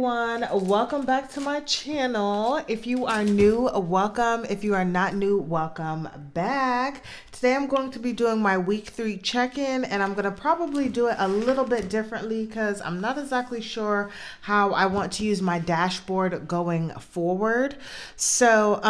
everyone, welcome back to my channel. If you are new, welcome. If you are not new, welcome back. Today I'm going to be doing my week 3 check-in, and I'm going to probably do it a little bit differently because I'm not exactly sure how I want to use my dashboard going forward. So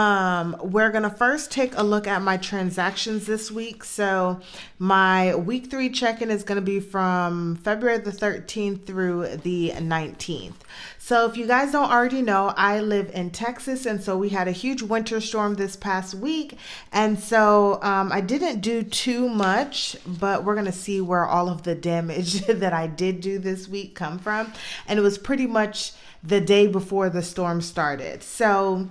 we're going to first take a look at my transactions this week. So my week 3 check-in is going to be from February the 13th through the 19th. So if you guys don't already know, I live in Texas, and so we had a huge winter storm this past week, and so I didn't do too much, but we're gonna see where all of the damage that I did do this week come from, and it was pretty much the day before the storm started. So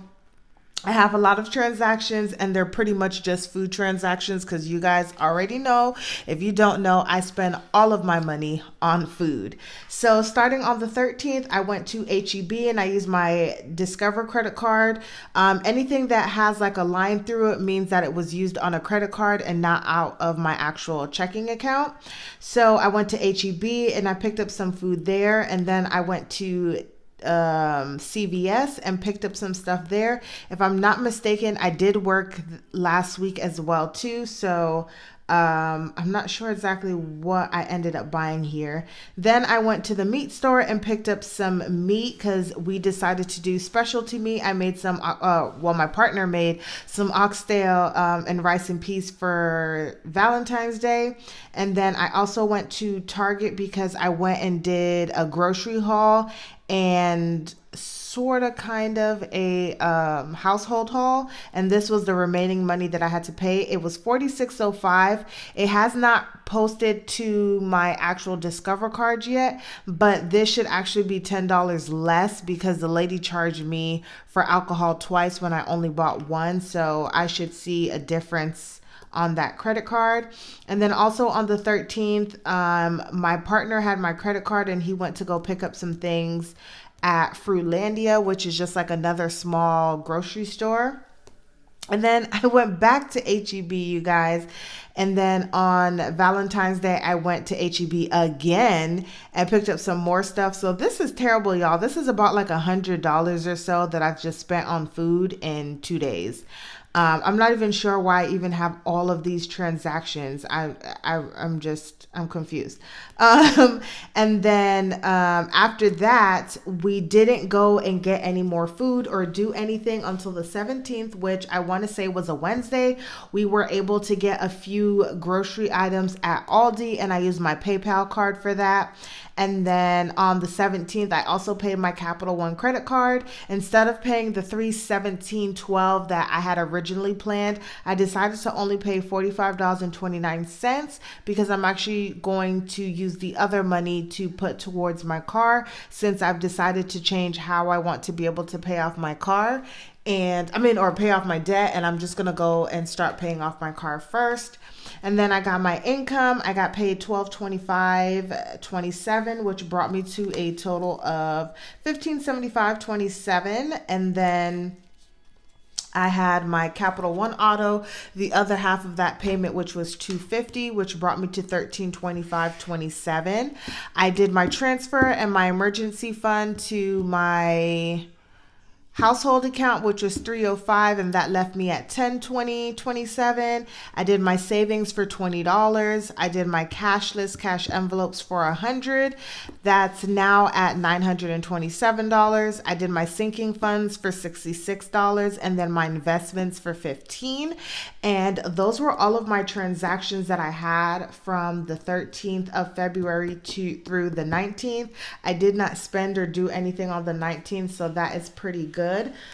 I have a lot of transactions, and they're pretty much just food transactions because you guys already know. If you don't know, I spend all of my money on food. So starting on the 13th, I went to H-E-B and I used my Discover credit card. Anything that has like a line through it means that it was used on a credit card and not out of my actual checking account. So I went to H-E-B and I picked up some food there, and then I went to CVS and picked up some stuff there. If I'm not mistaken, I did work last week as well too, so I'm not sure exactly what I ended up buying here. Then I went to the meat store and picked up some meat because we decided to do specialty meat. I made some, my partner made some oxtail and rice and peas for Valentine's Day. And then I also went to Target because I went and did a grocery haul and sort of kind of a household haul, and this was the remaining money that I had to pay. It was $46.05. It has not posted to my actual Discover card yet, but this should actually be $10 less because the lady charged me for alcohol twice when I only bought one, so I should see a difference on that credit card. And then also on the 13th, my partner had my credit card and he went to go pick up some things at Fruitlandia, which is just like another small grocery store. And then I went back to H-E-B, you guys. And then on Valentine's Day, I went to H-E-B again and picked up some more stuff. So this is terrible, y'all. This is about like $100 or so that I've just spent on food in 2 days. I'm not even sure why I even have all of these transactions. I'm confused. And then after that, we didn't go and get any more food or do anything until the 17th, which I want to say was a Wednesday. We were able to get a few grocery items at Aldi, and I used my PayPal card for that. And then on the 17th, I also paid my Capital One credit card. Instead of paying the $317.12 that I had originally planned, I decided to only pay $45.29 because I'm actually going to use the other money to put towards my car, since I've decided to change how I want to be able to pay off my car or pay off my debt, and I'm just going to go and start paying off my car first. And then I got my income. I got paid $1225.27, which brought me to a total of $1575.27. And then I had my Capital One auto, the other half of that payment, which was $250, which brought me to $1325.27. I did my transfer and my emergency fund to my household account, which was $305, and that left me at $1020.27. I did my savings for $20. I did my cashless cash envelopes for $100. That's now at $927. I did my sinking funds for $66, and then my investments for $15. And those were all of my transactions that I had from the 13th of February through the 19th. I did not spend or do anything on the 19th, so that is pretty good.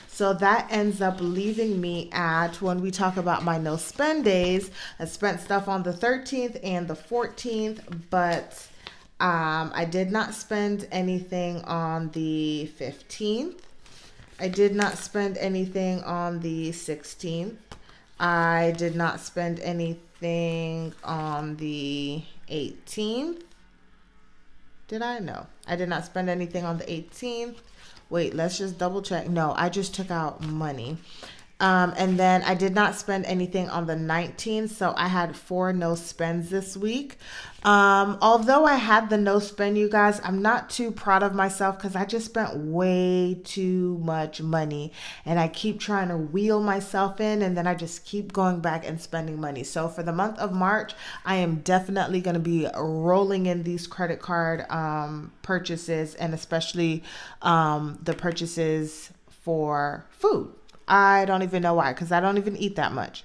So that ends up leaving me at, when we talk about my no spend days, I spent stuff on the 13th and the 14th, but I did not spend anything on the 15th. I did not spend anything on the 16th. I did not spend anything on the 18th. Did I? No, I did not spend anything on the 18th. Wait, let's just double check. No, I just took out money. And then I did not spend anything on the 19th, so I had 4 no spends this week. Although I had the no spend, you guys, I'm not too proud of myself because I just spent way too much money, and I keep trying to wheel myself in, and then I just keep going back and spending money. So for the month of March, I am definitely going to be rolling in these credit card purchases, and especially the purchases for food. I don't even know why, because I don't even eat that much.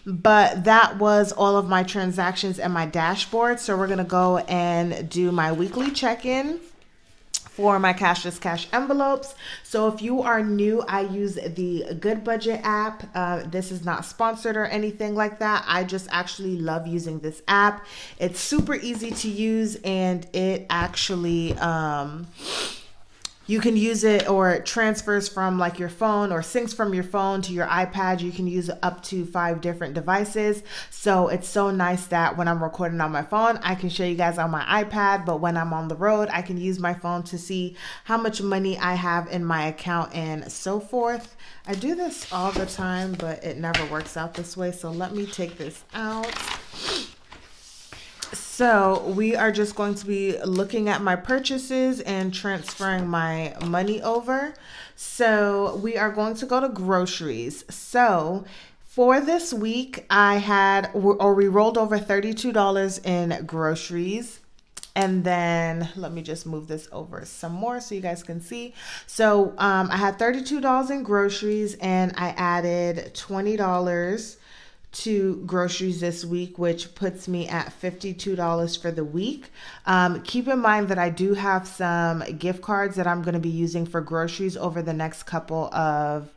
But that was all of my transactions and my dashboard. So we're going to go and do my weekly check-in for my cashless cash envelopes. So if you are new, I use the Good Budget app. This is not sponsored or anything like that. I just actually love using this app. It's super easy to use, and it actually you can use it, or it transfers from like your phone or syncs from your phone to your iPad. You can use up to 5 different devices. So it's so nice that when I'm recording on my phone, I can show you guys on my iPad, but when I'm on the road, I can use my phone to see how much money I have in my account and so forth. I do this all the time, but it never works out this way. So let me take this out. So we are just going to be looking at my purchases and transferring my money over. So we are going to go to groceries. So for this week, we rolled over $32 in groceries. And then let me just move this over some more so you guys can see. So I had $32 in groceries, and I added $20 to groceries this week, which puts me at $52 for the week. Keep in mind that I do have some gift cards that I'm going to be using for groceries over the next couple of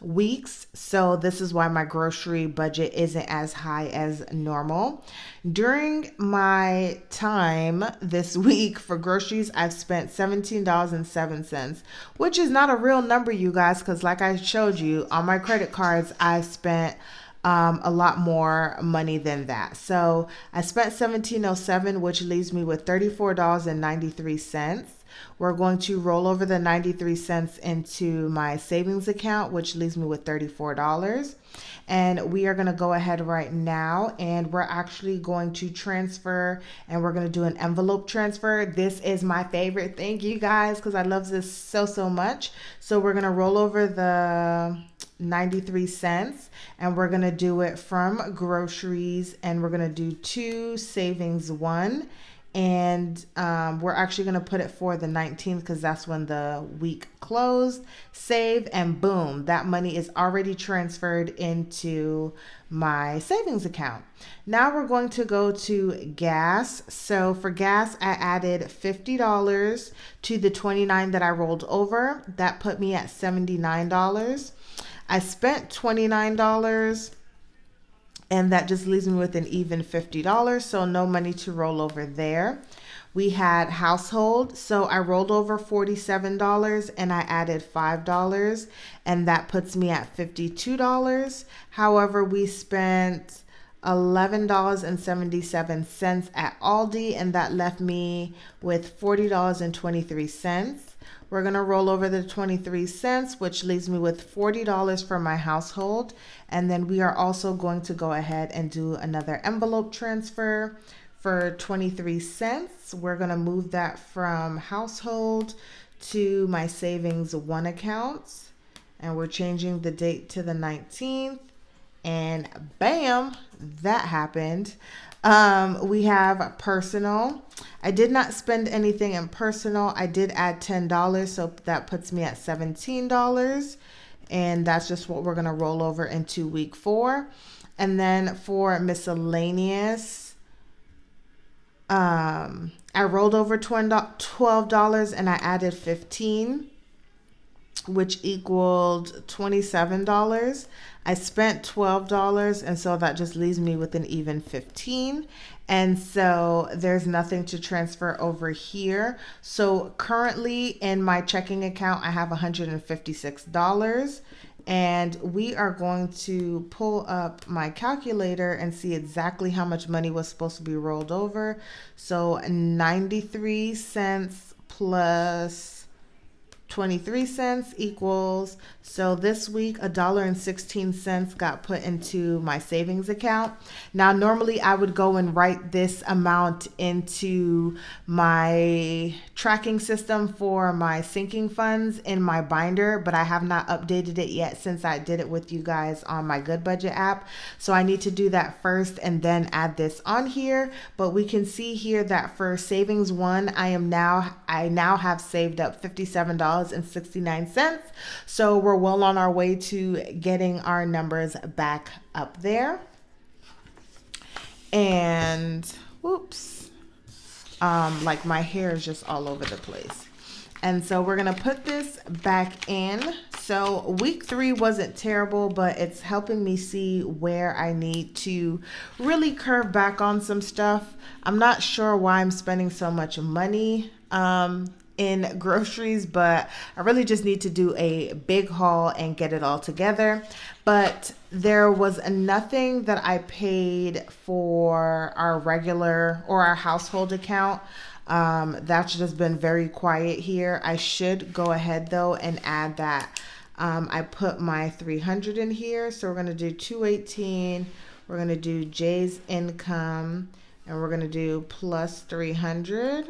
weeks. So this is why my grocery budget isn't as high as normal. During my time this week for groceries, I've spent $17.07, which is not a real number, you guys, because like I showed you on my credit cards, I spent a lot more money than that. So I spent $17.07, which leaves me with $34.93. We're going to roll over the 93 cents into my savings account, which leaves me with $34. And we are going to go ahead right now, and we're actually going to transfer, and we're going to do an envelope transfer. This is my favorite thing, you guys, because I love this so much. So we're going to roll over the 93 cents, and we're going to do it from groceries, and we're going to do 2 savings 1. And we're actually going to put it for the 19th because that's when the week closed. Save, and boom, that money is already transferred into my savings account. Now we're going to go to gas. So for gas, I added $50 to the $29 that I rolled over. That put me at $79. I spent $29. And that just leaves me with an even $50, so no money to roll over there. We had household, so I rolled over $47 and I added $5, and that puts me at $52. However, we spent $11.77 at Aldi, and that left me with $40.23. We're going to roll over the 23 cents, which leaves me with $40 for my household. And then we are also going to go ahead and do another envelope transfer for 23 cents. We're going to move that from household to my savings 1 account. And we're changing the date to the 19th. And bam, that happened. We have personal. I did not spend anything in personal. I did add $10, so that puts me at $17. And that's just what we're going to roll over into week 4. And then for miscellaneous, I rolled over $12 and I added $15, which equaled $27. I spent $12, and so that just leaves me with an even $15. And so there's nothing to transfer over here. So currently in my checking account, I have $156. And we are going to pull up my calculator and see exactly how much money was supposed to be rolled over. So 93 cents plus 23 cents equals, so this week $1.16 got put into my savings account. Now normally I would go and write this amount into my tracking system for my sinking funds in my binder, but I have not updated it yet since I did it with you guys on my Good Budget app. So I need to do that first and then add this on here. But we can see here that for savings one, I now have saved up $57.69. So we're well on our way to getting our numbers back up there. And whoops, like my hair is just all over the place. And so we're gonna put this back in. So week 3 wasn't terrible, but it's helping me see where I need to really curve back on some stuff. I'm not sure why I'm spending so much money in groceries, but I really just need to do a big haul and get it all together. But there was nothing that I paid for our regular or our household account. That's just been very quiet here. I should go ahead though and add that. I put my 300 in here, so we're going to do 218. We're going to do Jay's income, and we're going to do plus 300.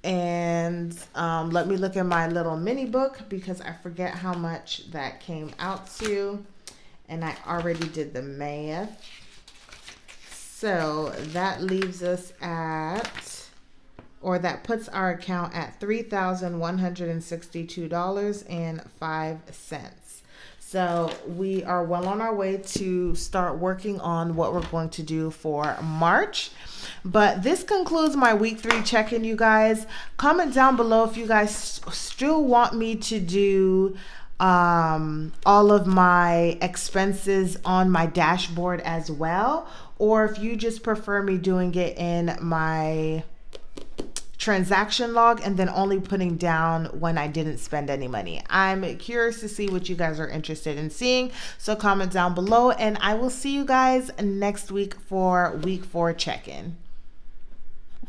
And let me look at my little mini book because I forget how much that came out to, and I already did the math. So that leaves us at, or that puts our account at $3,162.05. So we are well on our way to start working on what we're going to do for March. But this concludes my week 3 check-in, you guys. Comment down below if you guys still want me to do all of my expenses on my dashboard as well, or if you just prefer me doing it in my transaction log and then only putting down when I didn't spend any money. I'm curious to see what you guys are interested in seeing, so comment down below, and I will see you guys next week for week 4 check-in.